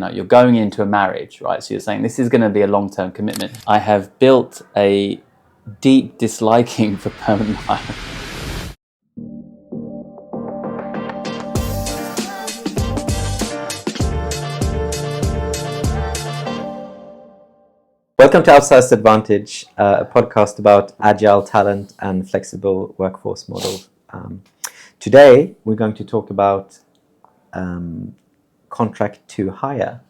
You're going into a marriage, right? So you're saying this is going to be a long-term commitment. I have built a deep disliking for permanent hiring. Welcome to Outsized Advantage, a podcast about agile talent and flexible workforce models. Today, we're going to talk about contract to hire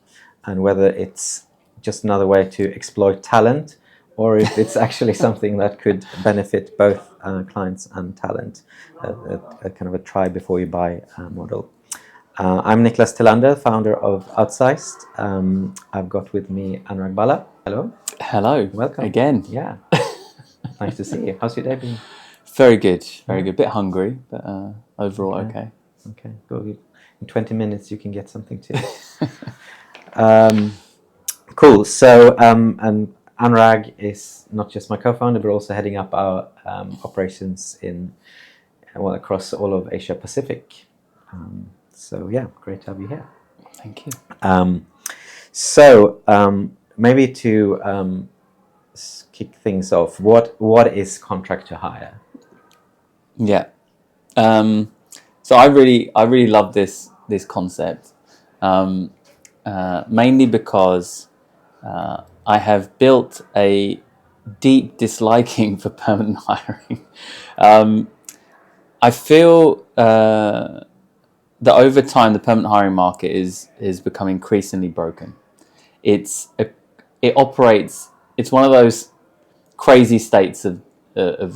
and whether it's just another way to exploit talent or if it's actually something that could benefit both clients and talent, a kind of a try before you buy model. I'm Niclas Thelander, founder of Outsized. I've got with me Anurag Bhalla. Hello. Hello. Welcome. Again. Yeah. Nice to see you. How's your day been? Very good. Very good. Bit hungry, but overall okay. Okay, good. In 20 minutes you can get something too. Cool. So and Anurag is not just my co-founder, but also heading up our operations across all of Asia Pacific. So yeah, great to have you here. Thank you. Maybe to kick things off, what is contract to hire? Yeah. So I really love this concept, mainly because I have built a deep disliking for permanent hiring. I feel that over time the permanent hiring market is become increasingly broken. It's one of those crazy states of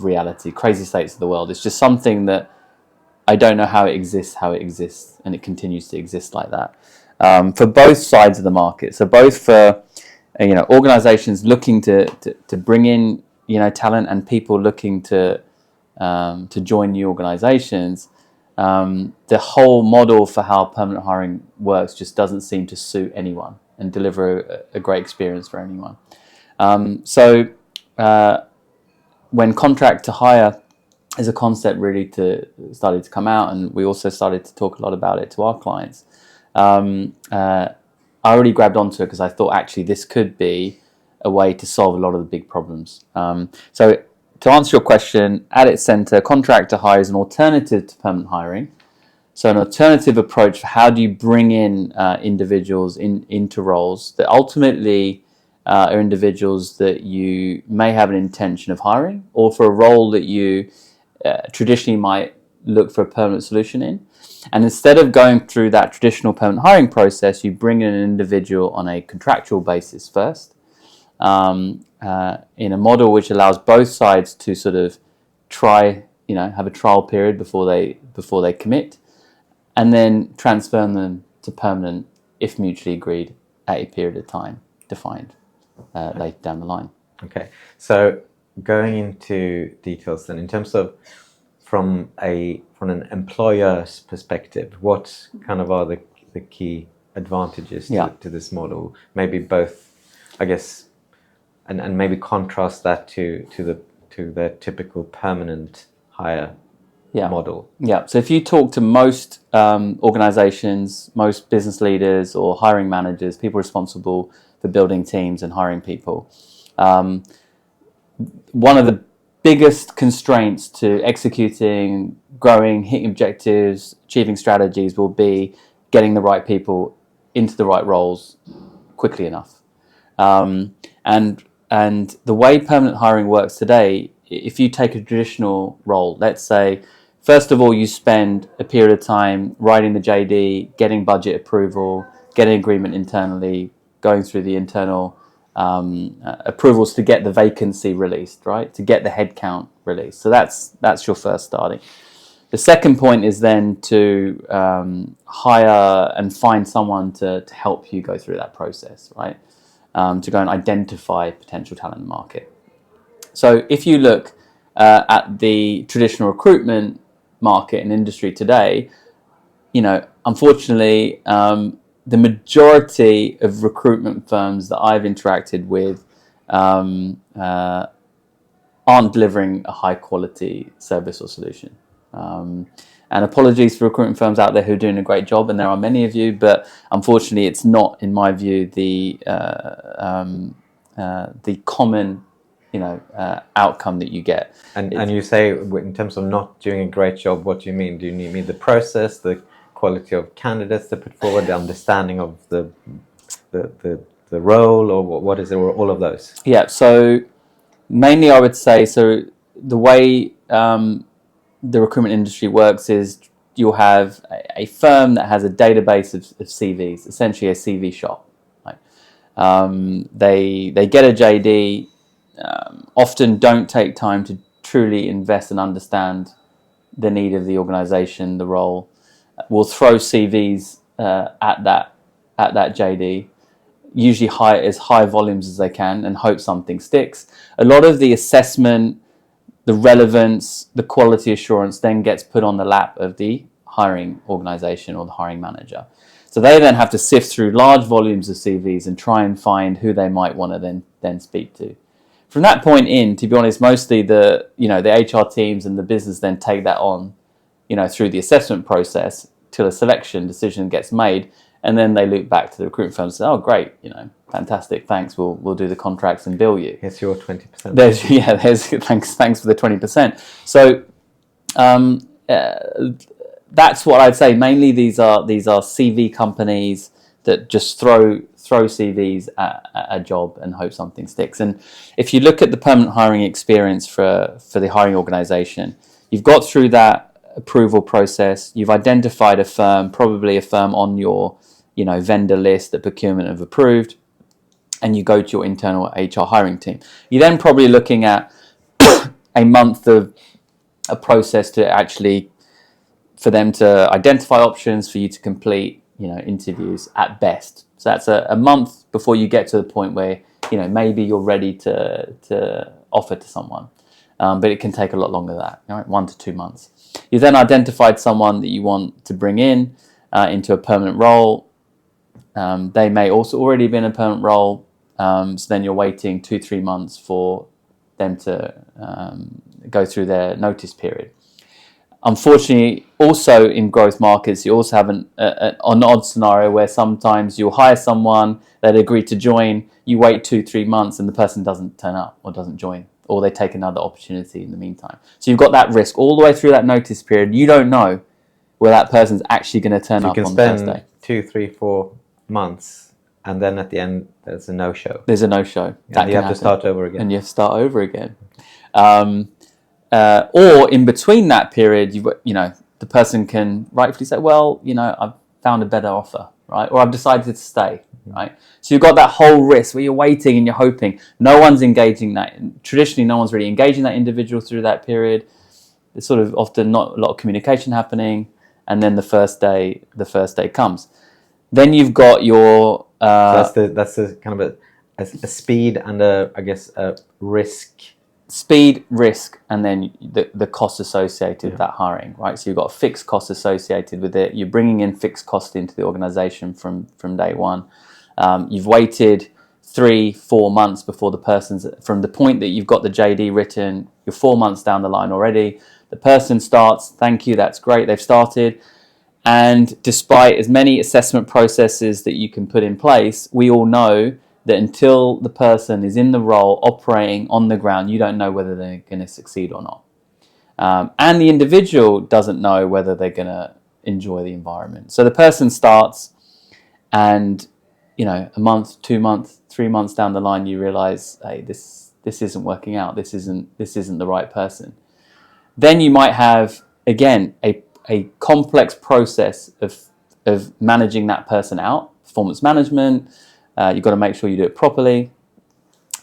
reality, crazy states of the world. It's just something that I don't know how it exists, and it continues to exist like that for both sides of the market. So both for organizations looking to bring in talent and people looking to join new organizations. The whole model for how permanent hiring works just doesn't seem to suit anyone and deliver a great experience for anyone. When contract to hire as a concept really started to come out, and we also started to talk a lot about it to our clients, I already grabbed onto it because I thought actually this could be a way to solve a lot of the big problems. So to answer your question, at its center, contract to hire is an alternative to permanent hiring. So an alternative approach for how do you bring in individuals into roles that ultimately are individuals that you may have an intention of hiring, or for a role that you traditionally might look for a permanent solution in. And instead of going through that traditional permanent hiring process, you bring in an individual on a contractual basis first, in a model which allows both sides to sort of try, have a trial period before they commit, and then transfer them to permanent if mutually agreed at a period of time defined later down the line. Okay, so going into details then, in terms of from an employer's perspective, what kind of are the key advantages to this model? Maybe both, I guess, and maybe contrast that to the typical permanent hire model. Yeah. So if you talk to most organizations, most business leaders or hiring managers, people responsible for building teams and hiring people, one of the biggest constraints to executing, growing, hitting objectives, achieving strategies will be getting the right people into the right roles quickly enough. And the way permanent hiring works today, if you take a traditional role, let's say, first of all, you spend a period of time writing the JD, getting budget approval, getting agreement internally, going through the internal approvals to get the vacancy released, right? To get the headcount released. So that's your first starting. The second point is then to hire and find someone to help you go through that process, right? To go and identify potential talent in the market. So if you look at the traditional recruitment market and industry today, unfortunately, the majority of recruitment firms that I've interacted with aren't delivering a high quality service or solution. And apologies for recruitment firms out there who are doing a great job, and there are many of you, but unfortunately it's not, in my view, the common outcome that you get. And you say, in terms of not doing a great job, what do you mean? Do you mean the process, the quality of candidates to put forward, the understanding of the role, or what is it, or all of those? Yeah, so mainly I would say, so the way the recruitment industry works is you'll have a firm that has a database of CVs, essentially a CV shop. Right? They get a JD, often don't take time to truly invest and understand the need of the organization, the role. Will throw CVs at that JD, usually as high volumes as they can, and hope something sticks. A lot of the assessment, the relevance, the quality assurance then gets put on the lap of the hiring organization or the hiring manager. So they then have to sift through large volumes of CVs and try and find who they might want to then speak to. From that point in, to be honest, mostly the HR teams and the business then take that on, through the assessment process till a selection decision gets made, and then they loop back to the recruitment firm and say, "Oh, great, fantastic, thanks. We'll do the contracts and bill you." Here's your 20%. There's thanks for the 20%. So that's what I'd say. Mainly these are CV companies that just throw CVs at a job and hope something sticks. And if you look at the permanent hiring experience for the hiring organization, you've got through that approval process. You've identified a firm, probably a firm on your vendor list that procurement have approved, and you go to your internal HR hiring team. You're then probably looking at a month of a process to actually, for them to identify options, for you to complete, interviews at best. So that's a month before you get to the point where, maybe you're ready to offer to someone. But it can take a lot longer than that, 1 to 2 months. You've then identified someone that you want to bring in into a permanent role. They may also already be in a permanent role. So then you're waiting 2-3 months for them to go through their notice period. Unfortunately, also in growth markets, you also have an odd scenario where sometimes you'll hire someone, they'd agree to join, you wait 2-3 months and the person doesn't turn up or doesn't join, or they take another opportunity in the meantime. So you've got that risk all the way through that notice period. You don't know where that person's actually going to turn up on the first day. You can spend 2, 3, 4 months, and then at the end, there's a no-show. There's a no-show. And you have to start over again. And you have to start over again. Or in between that period, the person can rightfully say, well, I've found a better offer, right? Or I've decided to stay, right? So you've got that whole risk where you're waiting and you're hoping. No one's engaging that. Traditionally, no one's really engaging that individual through that period. There's sort of often not a lot of communication happening. And then the first day comes. Then you've got your... So that's the kind of a speed and a risk. Speed, risk, and then the cost associated with that hiring, right? So you've got a fixed cost associated with it. You're bringing in fixed cost into the organization from day one. You've waited 3-4 months before the person's, from the point that you've got the JD written, you're 4 months down the line already. The person starts, thank you, that's great, they've started. And despite as many assessment processes that you can put in place, we all know that until the person is in the role, operating on the ground, you don't know whether they're going to succeed or not. And the individual doesn't know whether they're going to enjoy the environment. So the person starts, and a month, 2 months, 3 months down the line, you realize, hey, this isn't working out. This isn't the right person. Then you might have, again, a complex process of managing that person out, performance management. You've got to make sure you do it properly.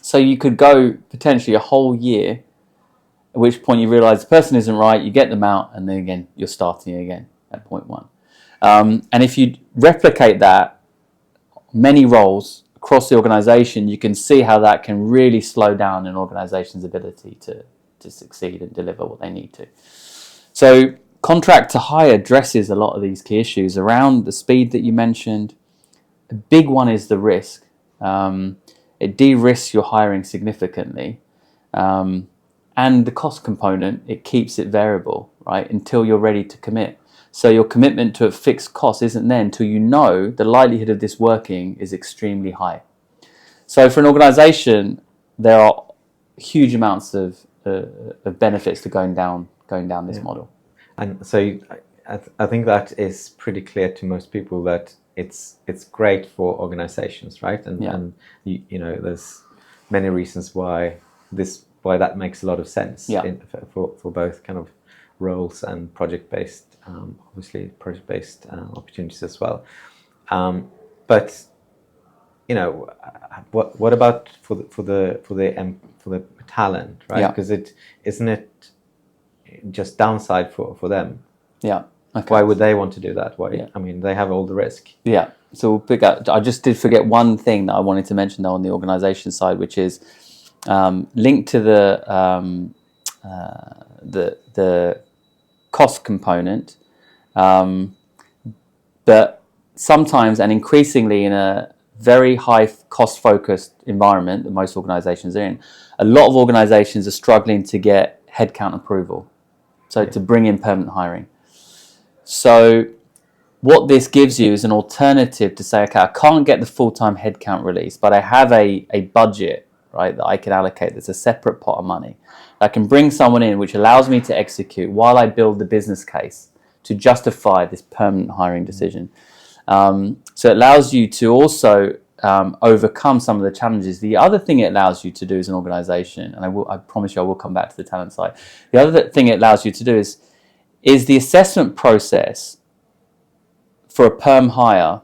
So you could go potentially a whole year, at which point you realize the person isn't right, you get them out, and then again, you're starting again at point one. And if you replicate that, many roles across the organization, you can see how that can really slow down an organization's ability to succeed and deliver what they need to. So contract to hire addresses a lot of these key issues around the speed that you mentioned. A big one is the risk. It de-risks your hiring significantly. And the cost component, it keeps it variable, right, until you're ready to commit. So your commitment to a fixed cost isn't there until you know the likelihood of this working is extremely high. So for an organization, there are huge amounts of benefits to going down this model. And so I think that is pretty clear to most people that it's great for organizations, right? And you know, there's many reasons why that makes a lot of sense for both kind of roles and project-based, obviously project-based opportunities as well. But you know, what about for the talent, right? Because isn't it just downside for them? Yeah. Okay. Why would they want to do that? Why? I mean, they have all the risk. Yeah. So we'll pick up. I just did forget one thing that I wanted to mention though on the organization side, which is linked to the cost component, but sometimes and increasingly in a very high cost focused environment that most organizations are in, a lot of organizations are struggling to get headcount approval, so to bring in permanent hiring. So what this gives you is an alternative to say, okay, I can't get the full-time headcount release, but I have a budget, right, that I can allocate. There's a separate pot of money. I can bring someone in which allows me to execute while I build the business case to justify this permanent hiring decision. So it allows you to also overcome some of the challenges. The other thing it allows you to do as an organization, and I promise you I will come back to the talent side. The other thing it allows you to do is the assessment process for a perm hire.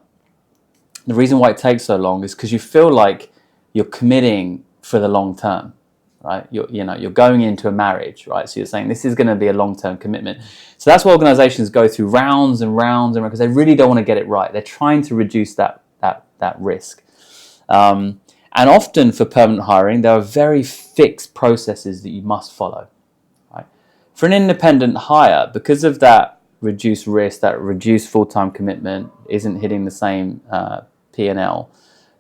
The reason why it takes so long is because you feel like you're committing for the long term, right? You're going into a marriage, right? So you're saying this is going to be a long-term commitment. So that's why organizations go through rounds and rounds and rounds, because they really don't want to get it right. They're trying to reduce that risk. And often for permanent hiring, there are very fixed processes that you must follow, right? For an independent hire, because of that reduced risk, that reduced full-time commitment isn't hitting the same P&L,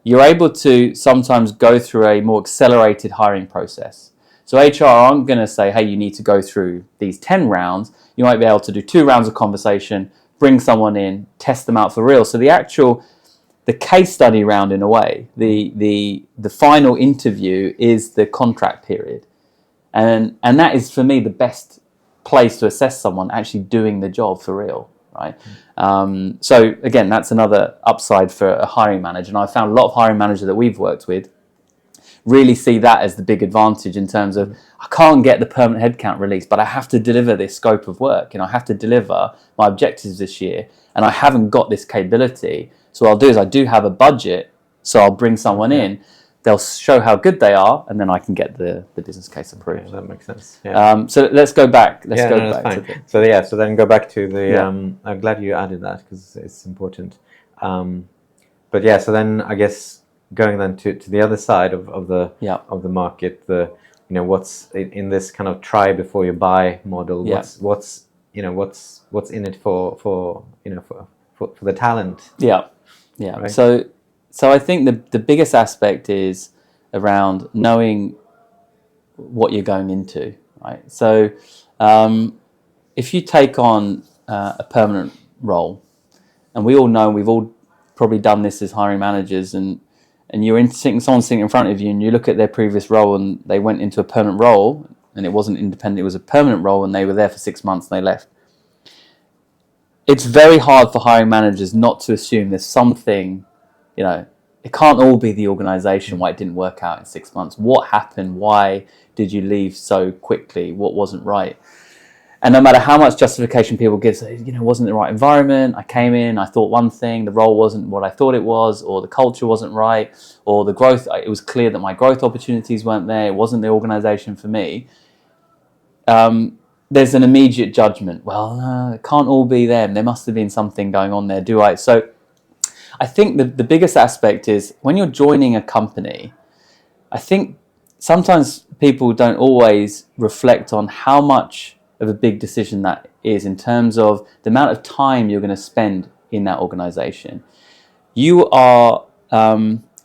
you're able to sometimes go through a more accelerated hiring process. So HR aren't going to say, hey, you need to go through these 10 rounds. You might be able to do 2 rounds of conversation, bring someone in, test them out for real. So the case study round, in a way, the final interview is the contract period. And that is, for me, the best place to assess someone actually doing the job for real, right? So again, that's another upside for a hiring manager. And I found a lot of hiring managers that we've worked with really see that as the big advantage in terms of, I can't get the permanent headcount release, but I have to deliver this scope of work. I have to deliver my objectives this year, and I haven't got this capability. So what I'll do is I do have a budget, so I'll bring someone in. They'll show how good they are, and then I can get the business case approved. Okay, that makes sense. Yeah. So let's go back. So then go back to the. I'm glad you added that because it's important. But yeah, so then I guess going then to the other side of the market, what's in this kind of try before you buy model. What's in it for the talent. Yeah. Right? So I think the biggest aspect is around knowing what you're going into, right? So if you take on a permanent role, and we all know, we've all probably done this as hiring managers, and someone's sitting in front of you and you look at their previous role and they went into a permanent role and it wasn't independent, it was a permanent role and they were there for 6 months and they left. It's very hard for hiring managers not to assume there's something, it can't all be the organization why it didn't work out in 6 months. What happened? Why did you leave so quickly? What wasn't right? And no matter how much justification people give, say, it wasn't the right environment. I came in, I thought one thing, the role wasn't what I thought it was, or the culture wasn't right, or the growth, it was clear that my growth opportunities weren't there. It wasn't the organization for me. There's an immediate judgment. Well, it can't all be them. There must have been something going on there. So I think the biggest aspect is when you're joining a company, I think sometimes people don't always reflect on how much of a big decision that is in terms of the amount of time you're going to spend in that organization. You are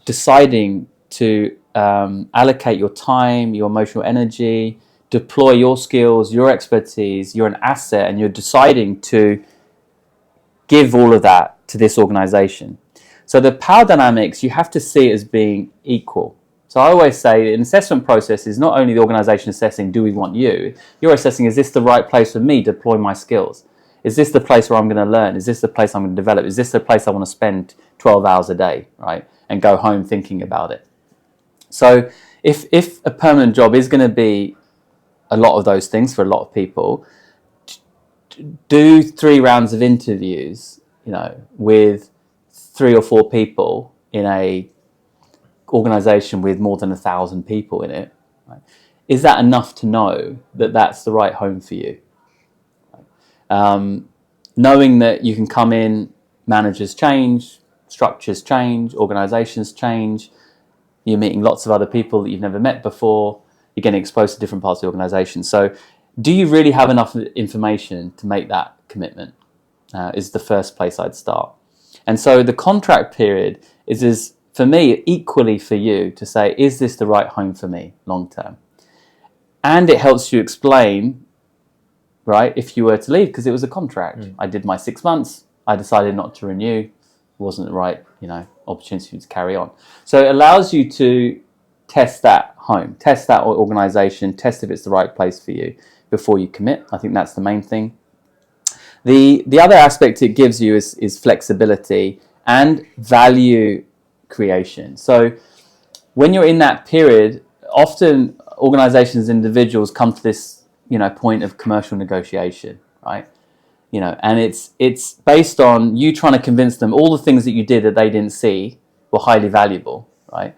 deciding to allocate your time, your emotional energy, deploy your skills, your expertise. You're an asset, and you're deciding to give all of that to this organization. So the power dynamics, you have to see it as being equal. So I always say an assessment process is not only the organization assessing, do we want you? You're assessing, is this the right place for me to deploy my skills? Is this the place where I'm going to learn? Is this the place I'm going to develop? Is this the place I want to spend 12 hours a day, right? And go home thinking about it. So if a permanent job is going to be a lot of those things for a lot of people, do 3 rounds of interviews, with 3 or 4 people in a organization with more than 1,000 people in it, right? Is that enough to know that that's the right home for you? Knowing that you can come in, managers change, structures change, organizations change, you're meeting lots of other people that you've never met before, you're getting exposed to different parts of the organization. So do you really have enough information to make that commitment? Is the first place I'd start. And so the contract period is for me, equally for you to say, is this the right home for me long term? And it helps you explain, right, if you were to leave, because it was a contract. I did my 6 months, I decided not to renew, it wasn't the right, opportunity to carry on. So it allows you to test that home, test that organization, test if it's the right place for you before you commit. I think that's the main thing. The other aspect it gives you is flexibility and value creation. So when you're in that period, often organizations, individuals come to this, point of commercial negotiation, right? And it's based on you trying to convince them all the things that you did that they didn't see were highly valuable, right?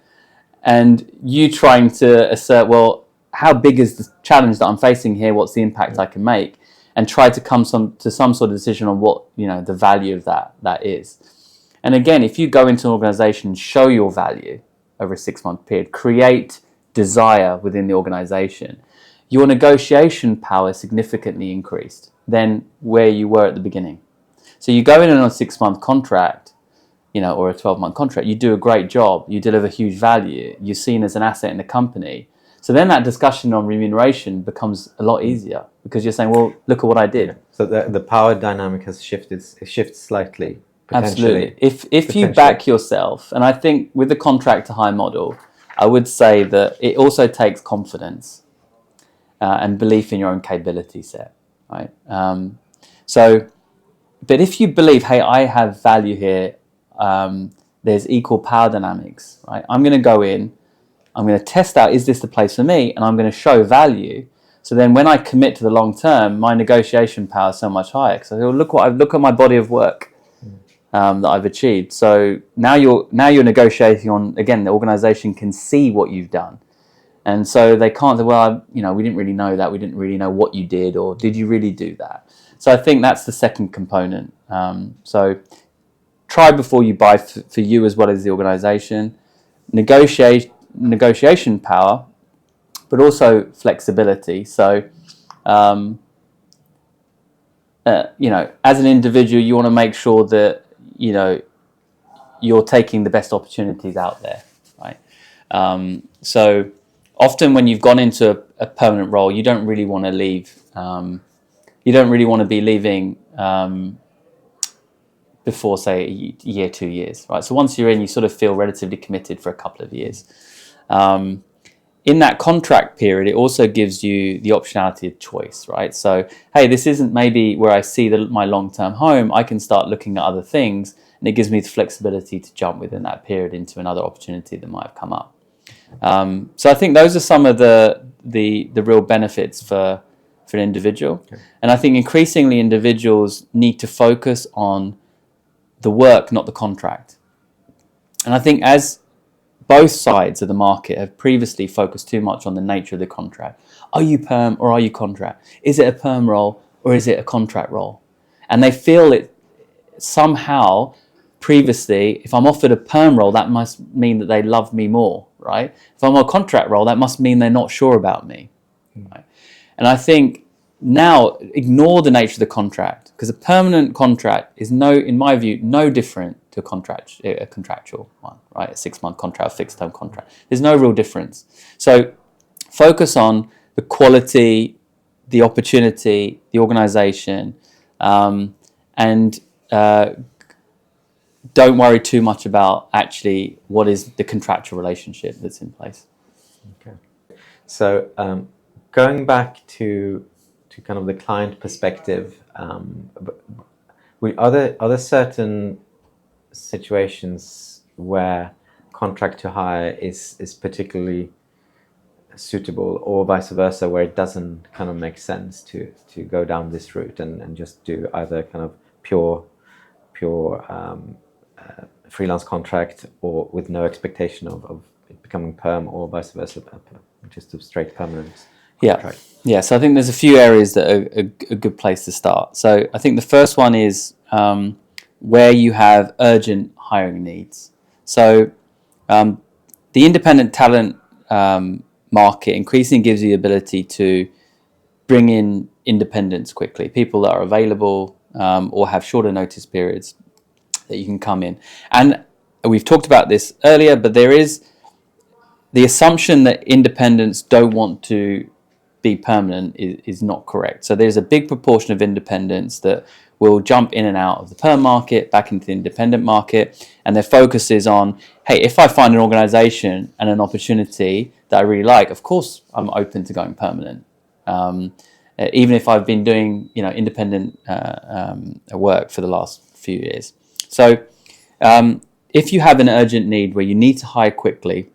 And you trying to assert, well, how big is the challenge that I'm facing here? What's the impact I can make? And try to come to some sort of decision on what, the value of that is. And again, if you go into an organization and show your value over a 6-month period, create desire within the organization, your negotiation power is significantly increased than where you were at the beginning. So you go in on a 6-month contract, or a 12-month contract, you do a great job, you deliver huge value, you're seen as an asset in the company. So then that discussion on remuneration becomes a lot easier because you're saying, well, look at what I did. So the power dynamic has shifted slightly. Absolutely. If you back yourself, and I think with the contract to hire model, I would say that it also takes confidence and belief in your own capability set, right? But if you believe, hey, I have value here, there's equal power dynamics, right? I'm going to go in, I'm going to test out, is this the place for me? And I'm going to show value. So then when I commit to the long term, my negotiation power is so much higher. Because I go, look at my body of work that I've achieved. So now you're negotiating on, again, the organization can see what you've done. And so they can't say, well, we didn't really know that. We didn't really know what you did, or did you really do that? So I think that's the second component. So try before you buy for you as well as the organization. Negotiation power, but also flexibility. So, as an individual, you want to make sure that, you're taking the best opportunities out there, right? So often when you've gone into a permanent role, you don't really want to leave. You don't really want to be leaving before, say, a year, 2 years, right? So once you're in, you sort of feel relatively committed for a couple of years. In that contract period, it also gives you the optionality of choice, right? So, hey, this isn't maybe where I see my long-term home. I can start looking at other things, and it gives me the flexibility to jump within that period into another opportunity that might have come up. So I think those are some of the real benefits for an individual. Okay. And I think increasingly individuals need to focus on the work, not the contract. And I think as both sides of the market have previously focused too much on the nature of the contract. Are you perm or are you contract? Is it a perm role or is it a contract role? And they feel it somehow previously, if I'm offered a perm role, that must mean that they love me more, right? If I'm on a contract role, that must mean they're not sure about me. Right? And I think now ignore the nature of the contract, because a permanent contract is in my view, no different to a contractual one, right? A 6-month contract, a fixed term contract. There's no real difference. So focus on the quality, the opportunity, the organization, and don't worry too much about actually what is the contractual relationship that's in place. Okay. So going back to kind of the client perspective, are there certain situations where contract to hire is particularly suitable, or vice versa, where it doesn't kind of make sense to go down this route and just do either kind of pure freelance contract, or with no expectation of it becoming perm, or vice versa, just a straight permanent contract? Yeah. So I think there's a few areas that are a good place to start. So I think the first one is where you have urgent hiring needs. So the independent talent market increasingly gives you the ability to bring in independents quickly, people that are available or have shorter notice periods that you can come in. And we've talked about this earlier, but there is the assumption that independents don't want to be permanent is not correct. So there's a big proportion of independents that will jump in and out of the perm market, back into the independent market, and their focus is on, hey, if I find an organization and an opportunity that I really like, of course I'm open to going permanent. Even if I've been doing independent work for the last few years. So if you have an urgent need where you need to hire quickly,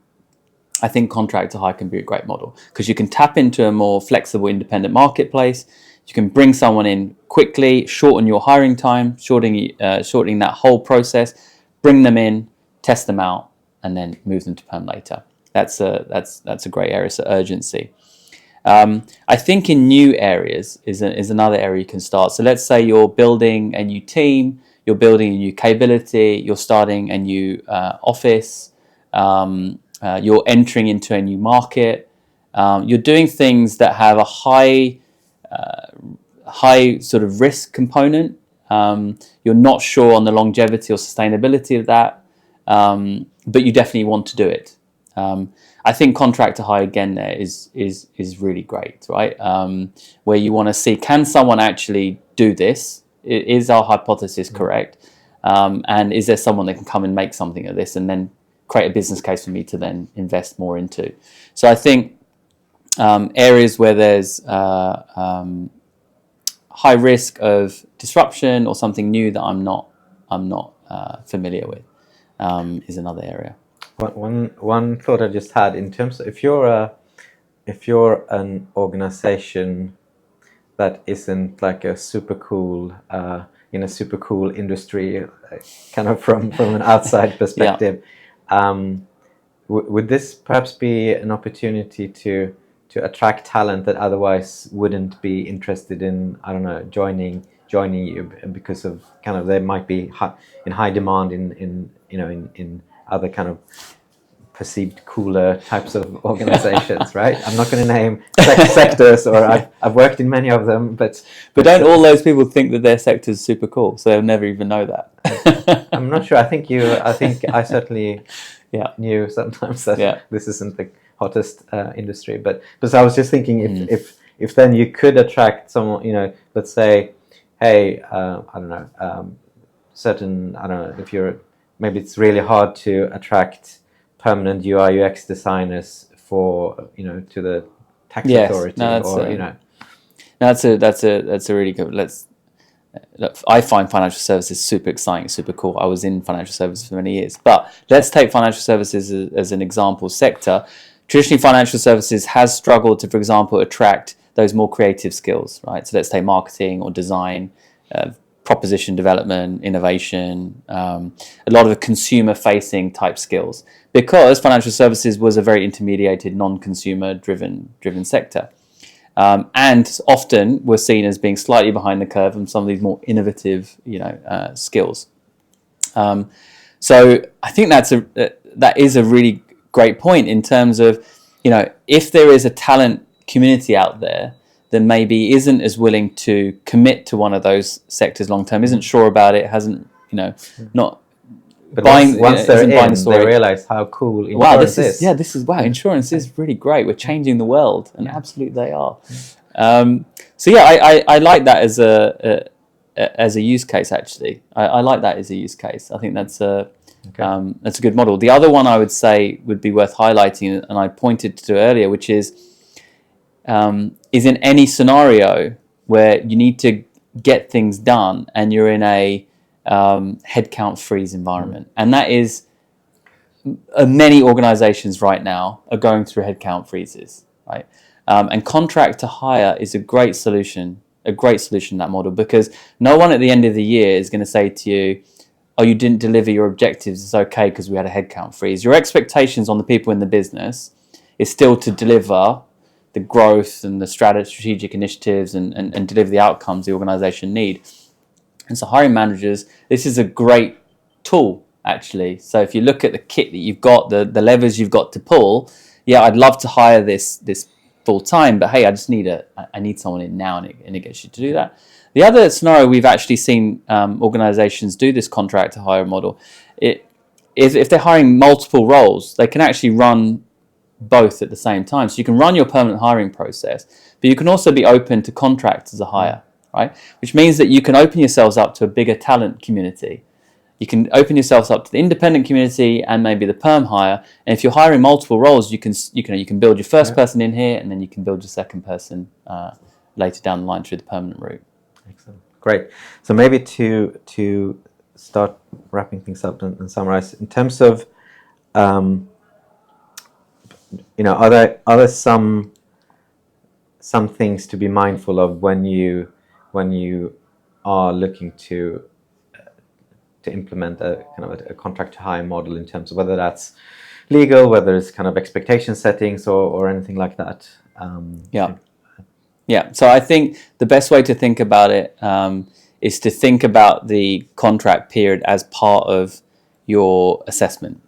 I think contract to hire can be a great model, because you can tap into a more flexible independent marketplace. You can bring someone in quickly, shorten your hiring time, shortening that whole process, bring them in, test them out, and then move them to perm later. That's a great area. So urgency. I think in new areas is another area you can start. So let's say you're building a new team, you're building a new capability, you're starting a new office, you're entering into a new market, you're doing things that have a high sort of risk component. You're not sure on the longevity or sustainability of that, but you definitely want to do it. I think contract to hire again there is really great, right? Where you want to see, can someone actually do this? Is our hypothesis correct? And is there someone that can come and make something of this and then create a business case for me to then invest more into? So I think areas where there's high risk of disruption or something new that I'm not familiar with is another area. One thought I just had, in terms of if you're an organization that isn't like a super cool in a super cool industry, kind of from an outside perspective, would this perhaps be an opportunity to attract talent that otherwise wouldn't be interested in, I don't know, joining you, because of kind of they might be in high demand in other kind of perceived cooler types of organizations, right? I'm not going to name sectors, or I've worked in many of them, but don't all those people think that their sector is super cool, so they'll never even know that? I'm not sure. I think I certainly knew sometimes that this isn't the hottest industry, but I was just thinking if then you could attract someone, let's say, hey, I don't know, if you're, maybe it's really hard to attract permanent UI UX designers for to the tax authority, that's a really good. I find financial services super exciting, super cool. I was in financial services for many years, but let's take financial services as an example sector. Traditionally, financial services has struggled to, for example, attract those more creative skills, right? So let's take marketing or design, proposition development, innovation, a lot of the consumer-facing type skills, because financial services was a very intermediated, non-consumer driven sector. And often we're seen as being slightly behind the curve on some of these more innovative, skills. So I think that is a really great point in terms of, if there is a talent community out there that maybe isn't as willing to commit to one of those sectors long term, isn't sure about it, hasn't, not. But once they're in, they realize how cool insurance is. Insurance is really great. We're changing the world, and absolutely they are. I like that as a use case. Actually, I like that as a use case. I think that's a good model. The other one I would say would be worth highlighting, and I pointed to earlier, which is in any scenario where you need to get things done and you're in a headcount freeze environment, and that is many organizations right now are going through headcount freezes, right? And contract to hire is a great solution in that model, because no one at the end of the year is going to say to you, oh, you didn't deliver your objectives, it's okay because we had a headcount freeze. Your expectations on the people in the business is still to deliver the growth and the strategic initiatives and deliver the outcomes the organization need. And so hiring managers, this is a great tool, actually. So if you look at the kit that you've got, the levers you've got to pull, yeah, I'd love to hire this full time, but hey, I need someone in now, and it gets you to do that. The other scenario we've actually seen organizations do this contract to hire model, it is if they're hiring multiple roles, they can actually run both at the same time. So you can run your permanent hiring process, but you can also be open to contract as a hire, right? Which means that you can open yourselves up to a bigger talent community. You can open yourselves up to the independent community and maybe the perm hire. And if you're hiring multiple roles, you can build your first person in here, and then you can build your second person later down the line through the permanent route. Excellent, great. So maybe to start wrapping things up and summarize, in terms of are there some things to be mindful of when you are looking to implement a kind of a contract to hire model, in terms of whether that's legal, whether it's kind of expectation settings or anything like that? Yeah. So I think the best way to think about it is to think about the contract period as part of your assessment.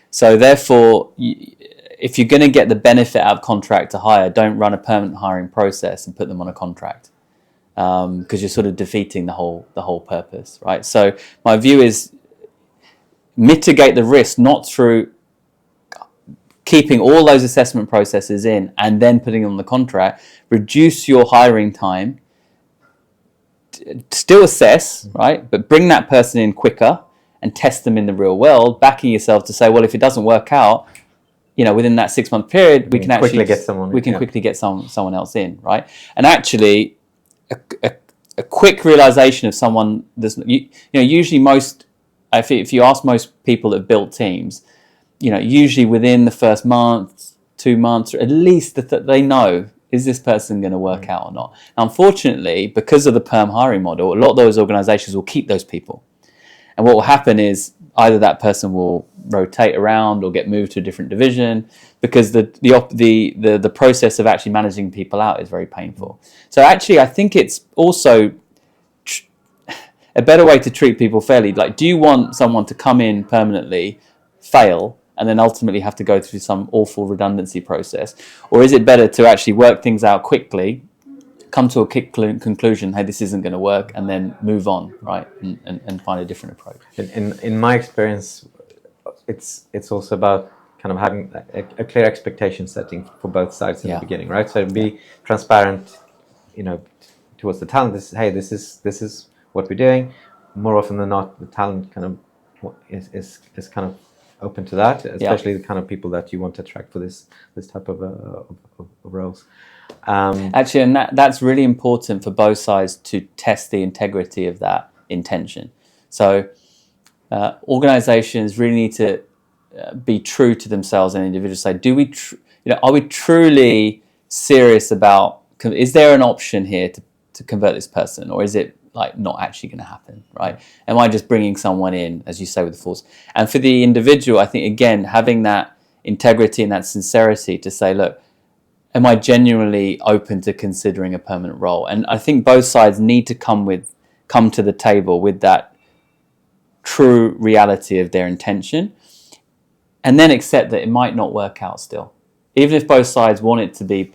So therefore, if you're going to get the benefit out of contract to hire, don't run a permanent hiring process and put them on a contract, because you're sort of defeating the whole purpose, right? So my view is mitigate the risk, not through keeping all those assessment processes in and then putting them on the contract. Reduce your hiring time, still assess, right? But bring that person in quicker and test them in the real world, backing yourself to say, well, if it doesn't work out, within that 6-month period, we can actually quickly get someone else in, right? And actually, a quick realization of someone, usually if you ask most people that have built teams, usually within the first month, 2 months, or at least they know, is this person going to work out or not? Now, unfortunately, because of the perm hiring model, a lot of those organizations will keep those people. And what will happen is either that person will rotate around or get moved to a different division, because the process of actually managing people out is very painful. So actually, I think it's also a better way to treat people fairly. Like, do you want someone to come in permanently, fail, and then ultimately have to go through some awful redundancy process? Or is it better to actually work things out quickly, come to a quick conclusion, hey, this isn't going to work, and then move on, right, and find a different approach? In my experience, it's also about kind of having a clear expectation setting for both sides in the beginning, right? So be transparent, towards the talent. This is what we're doing. More often than not, the talent kind of is kind of open to that, especially the kind of people that you want to attract for this type of roles. Actually, and that's really important for both sides to test the integrity of that intention. So organizations really need to be true to themselves and individuals. Say, are we truly serious about? Is there an option here to convert this person, or is it like not actually going to happen, right? Am I just bringing someone in, as you say, with the force? And for the individual, I think, again, having that integrity and that sincerity to say, look, am I genuinely open to considering a permanent role? And I think both sides need to come to the table with that true reality of their intention, and then accept that it might not work out still. Even if both sides want it to be,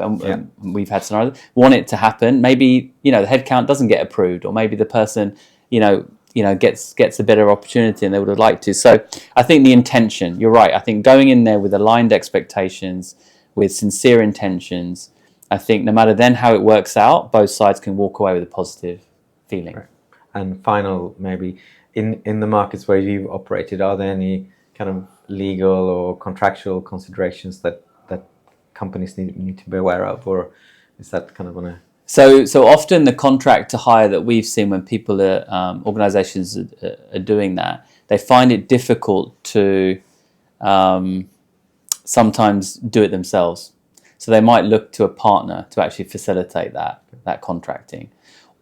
we've had scenarios, want it to happen, maybe, the headcount doesn't get approved, or maybe the person, gets a better opportunity and they would have liked to. So I think the intention, you're right. I think going in there with aligned expectations, with sincere intentions, I think no matter then how it works out, both sides can walk away with a positive feeling. Right. And final, maybe in the markets where you've operated, are there any kind of legal or contractual considerations that companies need to be aware of, or is that kind of on a... So often the contract to hire that we've seen when people are organizations are doing that, they find it difficult to sometimes do it themselves. So they might look to a partner to actually facilitate that contracting.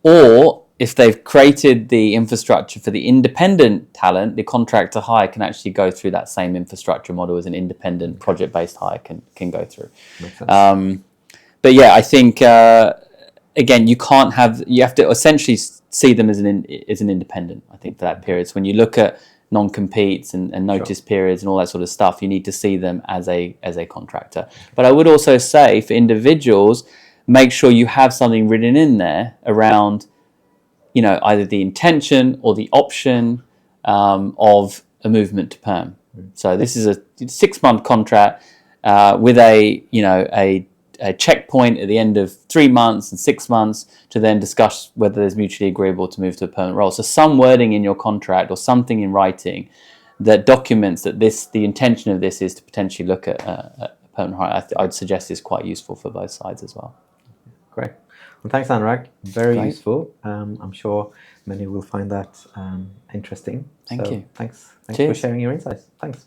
Or if they've created the infrastructure for the independent talent, the contract to hire can actually go through that same infrastructure model as an independent project-based hire can go through. Makes sense. But yeah, I think again, you have to essentially see them as an independent, I think, for that period. So when you look at non-competes and notice periods and all that sort of stuff, you need to see them as a contractor. But I would also say for individuals, make sure you have something written in there around, either the intention or the option of a movement to perm. So this is a 6-month contract with a checkpoint at the end of 3 months and 6 months to then discuss whether there's mutually agreeable to move to a permanent role. So some wording in your contract or something in writing that documents that the intention of this is to potentially look at a permanent hire, I'd suggest is quite useful for both sides as well. Great. Well, thanks, Anurag. Very Great. useful. I'm sure many will find that interesting. Thank you. Thanks Cheers. for sharing your insights. Thanks.